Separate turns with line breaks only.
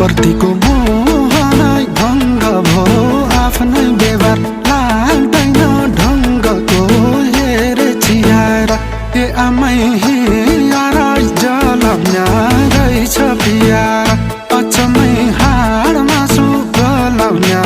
प्रतिको मोहनै भङ्ग भो आफ्नै व्यवहार लाग्दैन ढङ्गको हेरे चियाएर ए आमै हियार जलाउन्या रहेछ पियार अचम्मै हाड मासु गलाउन्या